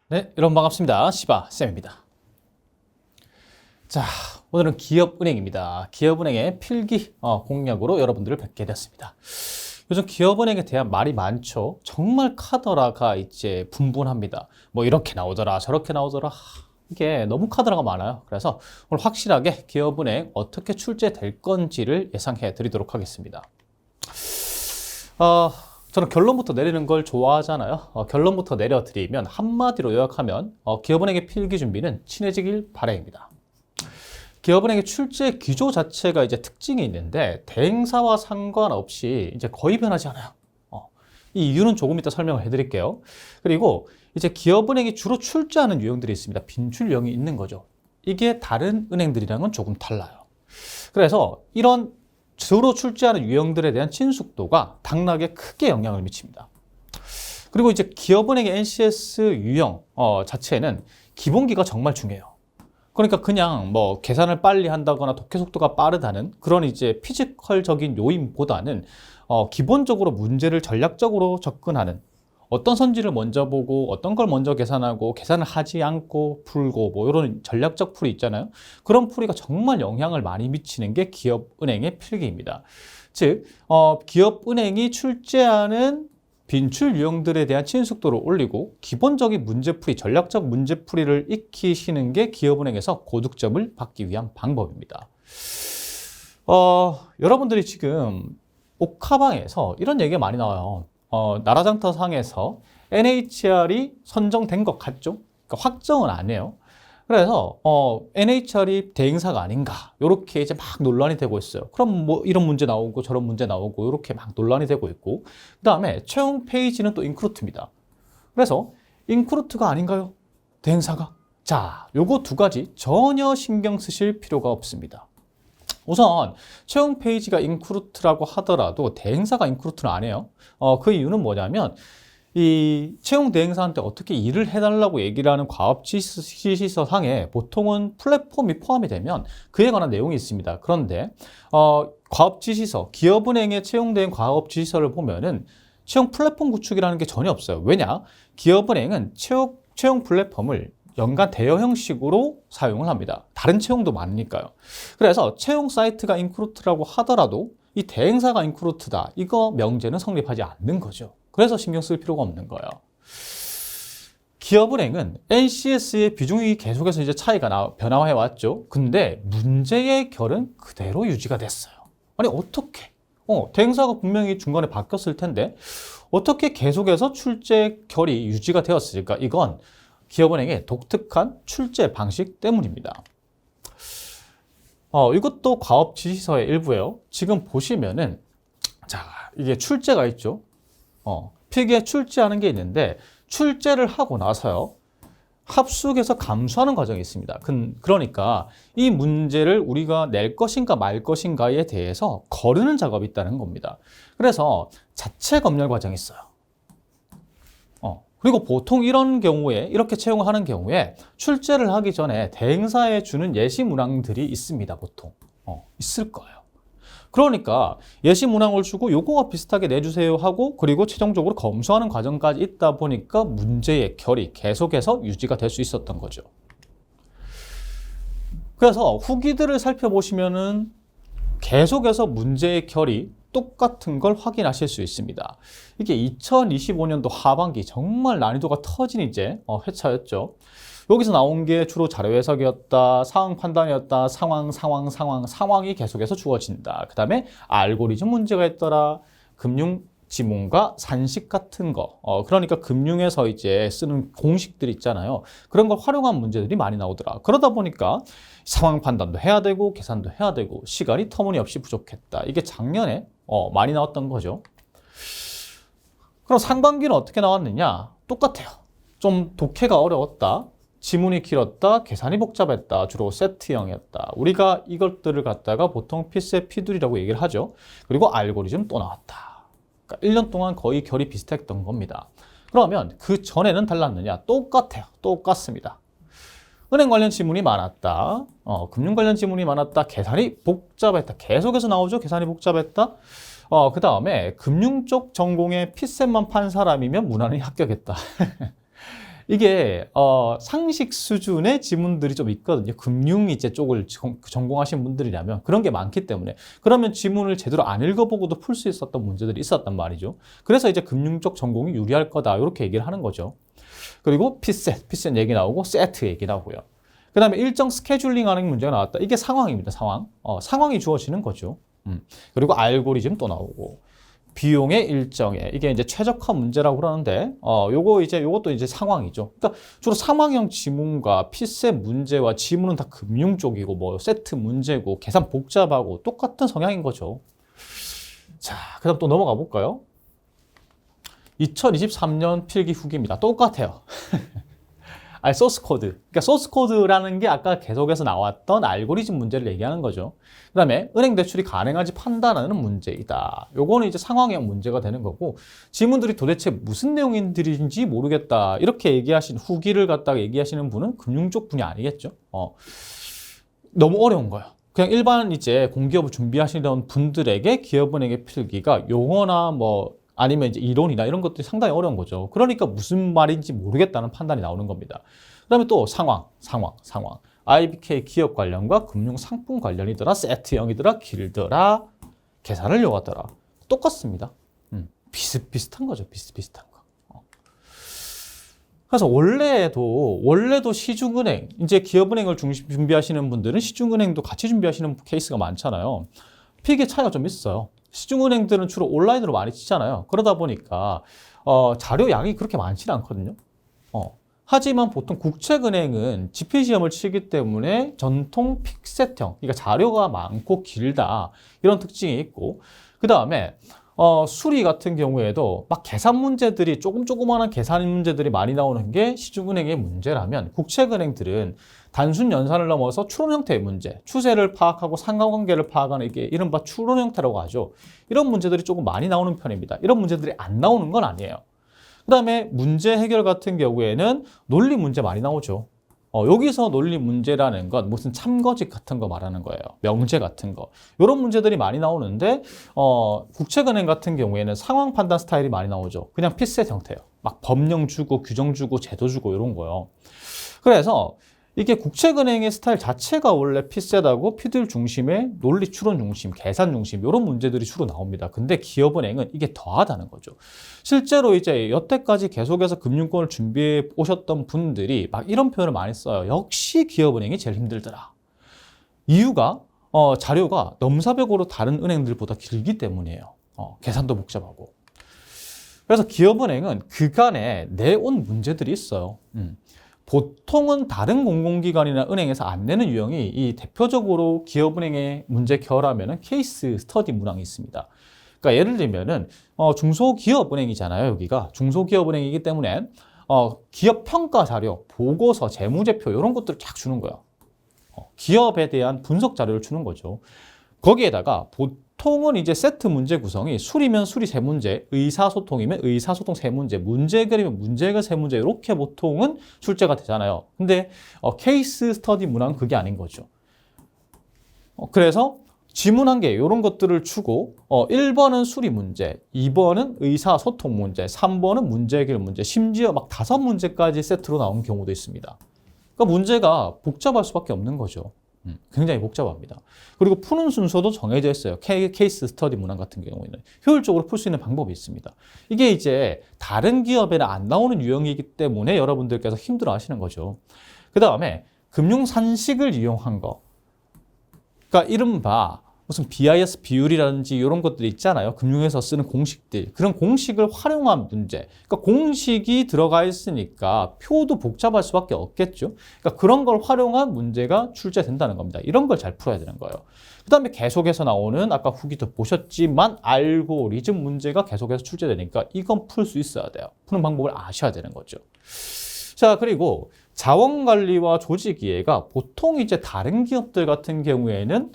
네, 여러분 반갑습니다. 시바쌤입니다. 자, 오늘은 기업은행입니다. 기업은행의 필기 공략으로 여러분들을 뵙게 됐습니다. 요즘 기업은행에 대한 말이 많죠. 정말 카더라가 이제 분분합니다. 뭐 이렇게 나오더라, 저렇게 나오더라. 이게 너무 카더라가 많아요. 그래서 오늘 확실하게 기업은행 어떻게 출제될 건지를 예상해 드리도록 하겠습니다. 저는 결론부터 내리는 걸 좋아하잖아요. 결론부터 내려드리면 한마디로 요약하면 기업은행의 필기 준비는 친해지길 바라입니다. 기업은행의 출제 기조 자체가 이제 특징이 있는데 대행사와 상관없이 이제 거의 변하지 않아요. 이 이유는 조금 이따 설명을 해드릴게요. 그리고 이제 기업은행이 주로 출제하는 유형들이 있습니다. 빈출 유형이 있는 거죠. 이게 다른 은행들이랑은 조금 달라요. 그래서 이런 주로 출제하는 유형들에 대한 친숙도가 당락에 크게 영향을 미칩니다. 그리고 이제 기업은행의 NCS 유형 자체는 기본기가 정말 중요해요. 그러니까 그냥 뭐 계산을 빨리 한다거나 독해 속도가 빠르다는 그런 이제 피지컬적인 요인보다는 기본적으로 문제를 전략적으로 접근하는 어떤 선지를 먼저 보고 어떤 걸 먼저 계산하고 계산을 하지 않고 풀고 뭐 이런 전략적 풀이 있잖아요. 그런 풀이가 정말 영향을 많이 미치는 게 기업은행의 필기입니다. 즉 기업은행이 출제하는 빈출 유형들에 대한 친숙도를 올리고 기본적인 문제풀이, 전략적 문제풀이를 익히시는 게 기업은행에서 고득점을 받기 위한 방법입니다. 여러분들이 지금 옥하방에서 이런 얘기가 많이 나와요. 나라장터상에서 NHR이 선정된 것 같죠? 그러니까 확정은 안 해요. 그래서 NHR이 대행사가 아닌가 이렇게 이제 막 논란이 되고 있어요. 그럼 뭐 이런 문제 나오고 저런 문제 나오고 이렇게 막 논란이 되고 있고 그 다음에 채용 페이지는 또 인크루트입니다. 그래서 인크루트가 아닌가요? 대행사가? 자, 요거 두 가지 전혀 신경 쓰실 필요가 없습니다. 우선 채용 페이지가 인크루트라고 하더라도 대행사가 인크루트는 안 해요. 그 이유는 뭐냐면 이 채용 대행사한테 어떻게 일을 해달라고 얘기를 하는 과업 지시서상에 보통은 플랫폼이 포함이 되면 그에 관한 내용이 있습니다. 그런데 과업 지시서, 기업은행의 채용 대행 과업 지시서를 보면은 채용 플랫폼 구축이라는 게 전혀 없어요. 왜냐? 기업은행은 채용 플랫폼을 연간 대여 형식으로 사용을 합니다. 다른 채용도 많으니까요. 그래서 채용 사이트가 인크루트라고 하더라도 이 대행사가 인크루트다. 이거 명제는 성립하지 않는 거죠. 그래서 신경 쓸 필요가 없는 거예요. 기업은행은 NCS의 비중이 계속해서 이제 변화해 왔죠. 근데 문제의 결은 그대로 유지가 됐어요. 아니 어떻게? 대행사가 분명히 중간에 바뀌었을 텐데 어떻게 계속해서 출제 결이 유지가 되었을까? 이건 기업은행의 독특한 출제 방식 때문입니다. 이것도 과업 지시서의 일부예요. 지금 보시면은 자, 이게 출제가 있죠. 필기에 출제하는 게 있는데 출제를 하고 나서요. 합숙해서 감수하는 과정이 있습니다. 그러니까 이 문제를 우리가 낼 것인가 말 것인가에 대해서 거르는 작업이 있다는 겁니다. 그래서 자체 검열 과정이 있어요. 그리고 보통 이런 경우에 이렇게 채용을 하는 경우에 출제를 하기 전에 대행사에 주는 예시 문항들이 있습니다. 보통 있을 거예요. 그러니까 예시 문항을 주고 요거와 비슷하게 내주세요 하고 그리고 최종적으로 검수하는 과정까지 있다 보니까 문제의 결이 계속해서 유지가 될 수 있었던 거죠. 그래서 후기들을 살펴보시면은 계속해서 문제의 결이 똑같은 걸 확인하실 수 있습니다. 이게 2025년도 하반기 정말 난이도가 터진 이제 회차였죠. 여기서 나온 게 주로 자료 해석이었다, 상황 판단이었다, 상황이 계속해서 주어진다. 그 다음에 알고리즘 문제가 있더라, 금융 지문과 산식 같은 거. 그러니까 금융에서 이제 쓰는 공식들 있잖아요. 그런 걸 활용한 문제들이 많이 나오더라. 그러다 보니까 상황 판단도 해야 되고 계산도 해야 되고 시간이 터무니없이 부족했다. 이게 작년에 많이 나왔던 거죠. 그럼 상반기는 어떻게 나왔느냐? 똑같아요. 좀 독해가 어려웠다. 지문이 길었다, 계산이 복잡했다, 주로 세트형이었다. 우리가 이것들을 갖다가 보통 필세 피둘이라고 얘기를 하죠. 그리고 알고리즘 또 나왔다. 그러니까 1년 동안 거의 결이 비슷했던 겁니다. 그러면 그 전에는 달랐느냐? 똑같아요. 똑같습니다. 은행 관련 지문이 많았다. 금융 관련 지문이 많았다. 계산이 복잡했다. 계속해서 나오죠. 계산이 복잡했다. 그 다음에 금융 쪽 전공에 피셈만 판 사람이면 무난히 합격했다. 이게 상식 수준의 지문들이 좀 있거든요. 금융 이제 쪽을 전공하신 분들이라면 그런 게 많기 때문에 그러면 지문을 제대로 안 읽어보고도 풀 수 있었던 문제들이 있었단 말이죠. 그래서 이제 금융 쪽 전공이 유리할 거다 이렇게 얘기를 하는 거죠. 그리고 피셋 얘기 나오고 세트 얘기 나오고요. 그 다음에 일정 스케줄링 하는 문제가 나왔다. 이게 상황입니다. 상황이 주어지는 거죠. 그리고 알고리즘 또 나오고 비용의 일정에 이게 이제 최적화 문제라고 그러는데 요것도 이제 상황이죠. 그러니까 주로 상황형 지문과 피셋 문제와 지문은 다 금융 쪽이고 뭐 세트 문제고 계산 복잡하고 똑같은 성향인 거죠. 자, 그다음 또 넘어가 볼까요? 2023년 필기 후기입니다. 똑같아요. 아니, 소스 코드. 그러니까 소스 코드라는 게 아까 계속해서 나왔던 알고리즘 문제를 얘기하는 거죠. 그 다음에 은행 대출이 가능한지 판단하는 문제이다. 요거는 이제 상황형 문제가 되는 거고 지문들이 도대체 무슨 내용인지 모르겠다. 이렇게 얘기하신 후기를 갖다가 얘기하시는 분은 금융 쪽 분이 아니겠죠. 너무 어려운 거예요. 그냥 일반 이제 공기업을 준비하시는 분들에게 기업은행의 필기가 용어나 뭐 아니면 이제 이론이나 이런 것들이 상당히 어려운 거죠. 그러니까 무슨 말인지 모르겠다는 판단이 나오는 겁니다. 그 다음에 또 상황. IBK 기업 관련과 금융 상품 관련이더라, 세트형이더라, 길더라, 계산을 요하더라. 똑같습니다. 비슷비슷한 거죠. 비슷비슷한 거. 그래서 원래도 시중은행, 이제 기업은행을 준비하시는 분들은 시중은행도 같이 준비하시는 케이스가 많잖아요. 필기 차이가 좀 있어요. 시중은행들은 주로 온라인으로 많이 치잖아요. 그러다 보니까 자료 양이 그렇게 많지는 않거든요. 하지만 보통 국책은행은 지필시험을 치기 때문에 전통 픽셋형, 그러니까 자료가 많고 길다 이런 특징이 있고 그 다음에 수리 같은 경우에도 막 계산 문제들이 조그마한 계산 문제들이 많이 나오는 게 시중은행의 문제라면 국책은행들은 단순 연산을 넘어서 추론 형태의 문제, 추세를 파악하고 상관관계를 파악하는 이게 이른바 추론 형태라고 하죠. 이런 문제들이 조금 많이 나오는 편입니다. 이런 문제들이 안 나오는 건 아니에요. 그 다음에 문제 해결 같은 경우에는 논리 문제 많이 나오죠. 여기서 논리 문제라는 건 무슨 참거짓 같은 거 말하는 거예요. 명제 같은 거. 이런 문제들이 많이 나오는데 국책은행 같은 경우에는 상황 판단 스타일이 많이 나오죠. 그냥 피셋 형태예요. 막 법령 주고 규정 주고 제도 주고 이런 거요. 그래서 이게 국책은행의 스타일 자체가 원래 피셋하고 피들 중심의 논리 추론 중심, 계산 중심 이런 문제들이 주로 나옵니다. 근데 기업은행은 이게 더하다는 거죠. 실제로 이제 여태까지 계속해서 금융권을 준비해 오셨던 분들이 막 이런 표현을 많이 써요. 역시 기업은행이 제일 힘들더라. 이유가 자료가 넘사벽으로 다른 은행들보다 길기 때문이에요. 계산도 복잡하고. 그래서 기업은행은 그간에 내온 문제들이 있어요. 보통은 다른 공공기관이나 은행에서 안 내는 유형이 이 대표적으로 기업은행의 문제 결하면은 케이스 스터디 문항이 있습니다. 그러니까 예를 들면은 중소기업은행이잖아요. 여기가 중소기업은행이기 때문에 기업 평가 자료, 보고서, 재무제표 이런 것들을 쫙 주는 거예요. 기업에 대한 분석 자료를 주는 거죠. 거기에다가 보통은 이제 세트 문제 구성이 수리면 수리 세 문제, 의사소통이면 의사소통 세 문제, 문제해결이면 문제해결 세 문제 이렇게 보통은 출제가 되잖아요. 근데 케이스 스터디 문항은 그게 아닌 거죠. 그래서 지문 한 개 이런 것들을 주고 1번은 수리 문제, 2번은 의사소통 문제, 3번은 문제해결 문제, 심지어 막 5문제까지 세트로 나온 경우도 있습니다. 그러니까 문제가 복잡할 수밖에 없는 거죠. 굉장히 복잡합니다. 그리고 푸는 순서도 정해져 있어요. 케이스 스터디 문항 같은 경우에는 효율적으로 풀 수 있는 방법이 있습니다. 이게 이제 다른 기업에는 안 나오는 유형이기 때문에 여러분들께서 힘들어 하시는 거죠. 그 다음에 금융산식을 이용한 거. 그러니까 이른바 무슨 BIS 비율이라든지 이런 것들이 있잖아요. 금융에서 쓰는 공식들. 그런 공식을 활용한 문제. 그러니까 공식이 들어가 있으니까 표도 복잡할 수밖에 없겠죠. 그러니까 그런 걸 활용한 문제가 출제된다는 겁니다. 이런 걸 잘 풀어야 되는 거예요. 그 다음에 계속해서 나오는 아까 후기도 보셨지만 알고리즘 문제가 계속해서 출제되니까 이건 풀 수 있어야 돼요. 푸는 방법을 아셔야 되는 거죠. 자, 그리고 자원관리와 조직이해가 보통 이제 다른 기업들 같은 경우에는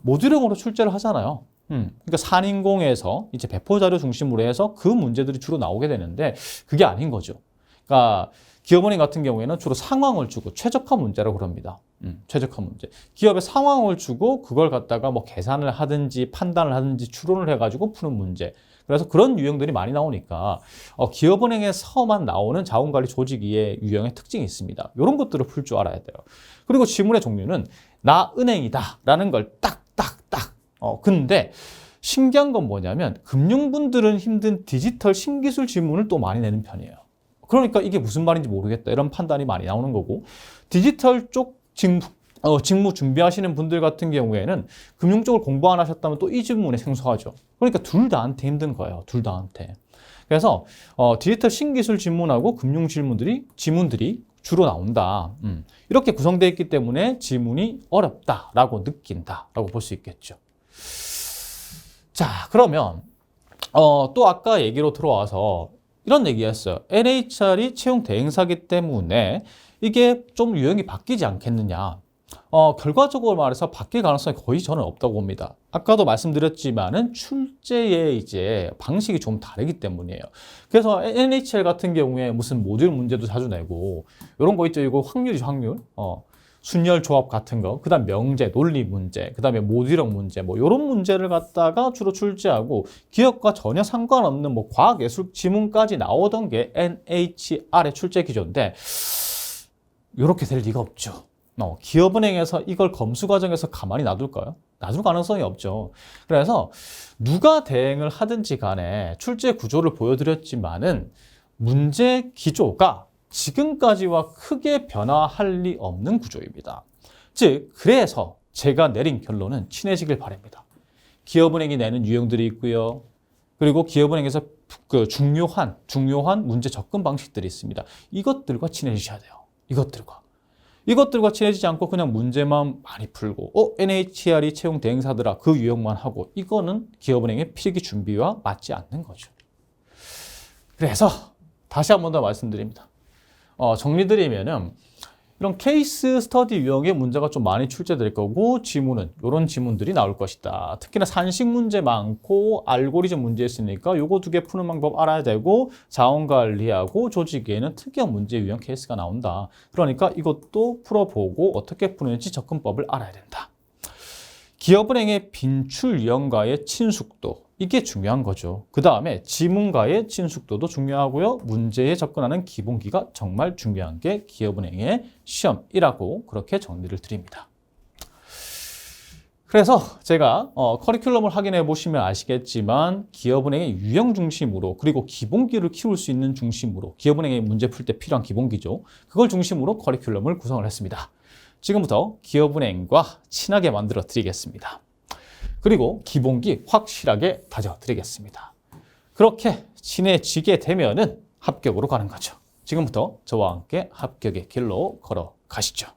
모듈형으로 출제를 하잖아요. 그러니까 산인공에서 이제 배포자료 중심으로 해서 그 문제들이 주로 나오게 되는데 그게 아닌 거죠. 그러니까 기업은행 같은 경우에는 주로 상황을 주고 최적화 문제라고 그럽니다. 최적화 문제. 기업의 상황을 주고 그걸 갖다가 뭐 계산을 하든지 판단을 하든지 추론을 해가지고 푸는 문제. 그래서 그런 유형들이 많이 나오니까 기업은행에서만 나오는 자본관리 조직위의 유형의 특징이 있습니다. 이런 것들을 풀 줄 알아야 돼요. 그리고 지문의 종류는 나 은행이다 라는 걸 딱딱딱. 근데 신기한 건 뭐냐면 금융분들은 힘든 디지털 신기술 지문을 또 많이 내는 편이에요. 그러니까 이게 무슨 말인지 모르겠다 이런 판단이 많이 나오는 거고, 디지털 쪽 직무 준비하시는 분들 같은 경우에는 금융 쪽을 공부 안 하셨다면 또 이 지문에 생소하죠. 그러니까 둘 다한테 힘든 거예요. 둘 다한테. 그래서 디지털 신기술 지문하고 금융 지문들이 주로 나온다. 이렇게 구성되어 있기 때문에 지문이 어렵다라고 느낀다라고 볼 수 있겠죠. 자, 그러면 또 아까 얘기로 들어와서 이런 얘기였어요. NHR이 채용 대행사기 때문에 이게 좀 유형이 바뀌지 않겠느냐. 결과적으로 말해서 바뀔 가능성이 거의 저는 없다고 봅니다. 아까도 말씀드렸지만은 출제의 이제 방식이 좀 다르기 때문이에요. 그래서 NHR 같은 경우에 무슨 모듈 문제도 자주 내고 이런 거 있죠. 이거 확률이죠, 확률. 순열 조합 같은 거, 그 다음 명제, 논리 문제, 그 다음에 모듈형 문제, 뭐 이런 문제를 갖다가 주로 출제하고 기업과 전혀 상관없는 뭐 과학예술 지문까지 나오던 게 NHR의 출제 기조인데 이렇게 될 리가 없죠. 기업은행에서 이걸 검수 과정에서 가만히 놔둘까요? 놔둘 가능성이 없죠. 그래서 누가 대행을 하든지 간에 출제 구조를 보여드렸지만은 문제 기조가 지금까지와 크게 변화할 리 없는 구조입니다. 즉, 그래서 제가 내린 결론은 친해지길 바랍니다. 기업은행이 내는 유형들이 있고요. 그리고 기업은행에서 그 중요한 문제 접근 방식들이 있습니다. 이것들과 친해지셔야 돼요. 이것들과 친해지지 않고 그냥 문제만 많이 풀고 NHR이 채용 대행사더라 그 유형만 하고, 이거는 기업은행의 필기 준비와 맞지 않는 거죠. 그래서 다시 한 번 더 말씀드립니다. 정리드리면은 이런 케이스 스터디 유형의 문제가 좀 많이 출제될 거고, 지문은 이런 지문들이 나올 것이다. 특히나 산식 문제 많고 알고리즘 문제 있으니까 요거 2개 푸는 방법 알아야 되고, 자원관리하고 조직에는 특이한 문제 유형 케이스가 나온다. 그러니까 이것도 풀어보고 어떻게 푸는지 접근법을 알아야 된다. 기업은행의 빈출 유형과의 친숙도, 이게 중요한 거죠. 그 다음에 지문과의 친숙도도 중요하고요. 문제에 접근하는 기본기가 정말 중요한 게 기업은행의 시험이라고 그렇게 정리를 드립니다. 그래서 제가 커리큘럼을 확인해 보시면 아시겠지만 기업은행의 유형 중심으로, 그리고 기본기를 키울 수 있는 중심으로, 기업은행의 문제 풀 때 필요한 기본기죠. 그걸 중심으로 커리큘럼을 구성을 했습니다. 지금부터 기업은행과 친하게 만들어 드리겠습니다. 그리고 기본기 확실하게 다져 드리겠습니다. 그렇게 친해지게 되면은 합격으로 가는 거죠. 지금부터 저와 함께 합격의 길로 걸어가시죠.